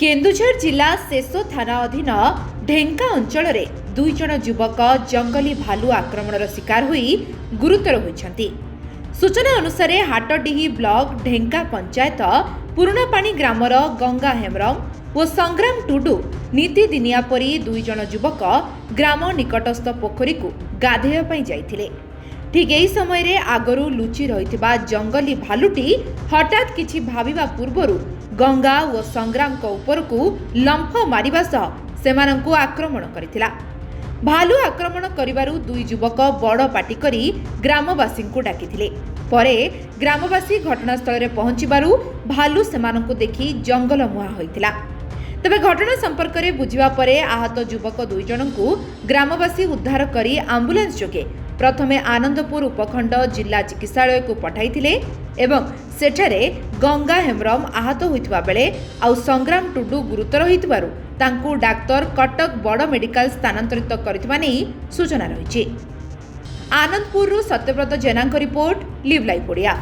केन्दुझर जिला शेषो थाना अधीन ढेंका अंचल दुई जन युवक जंगली भालू आक्रमणर शिकार होई गुरुतर होइछन्ति। सूचना अनुसार हाटडीही ब्लॉक ढेंका पंचायत पुरापाणी ग्रामर गंगा हेम्रम और संग्राम टुडू नीतिदिनिया परी दुई जन युवक ग्राम निकटस्थ पोखरी को गाधेय जाइथिले। ठीक यही समय आगरू लुचि रहिथिबा जंगली भालुटी हठात किछि भाबिबा पूर्वरु गंगा और संग्राम को उपरकू लंफ मारिबा सह सेमानंकु आक्रमण करिथिला। भालू आक्रमण करिबारु दुई युवक बड़ पाटी करी ग्रामवासी को डाकिथिले। परे ग्रामवासी घटनास्थल रे पहुंचिबारु भालू सेमानंकु देखि जंगल मुहा होइथिला। तबे घटना संपर्क में बुझिबा परे आहत युवक दुई जनंकु ग्रामवासी उद्धार करी आंबुलांस जोगे प्रथमे आनंदपुर उपखंड जिला चिकित्सालय को पठाइथिले एवं सेठारे गंगा हेम्रम आहत होइतबा बेले आउ संग्राम टुडू गुरुतर होइतबारु तांकु डाक्तर कटक बड़ मेडिकल स्थानांतरित करथिबा नै सूचना रहिछि। आनंदपुर सत्यव्रत जेनांक रिपोर्ट लिव लाइव ओडिया।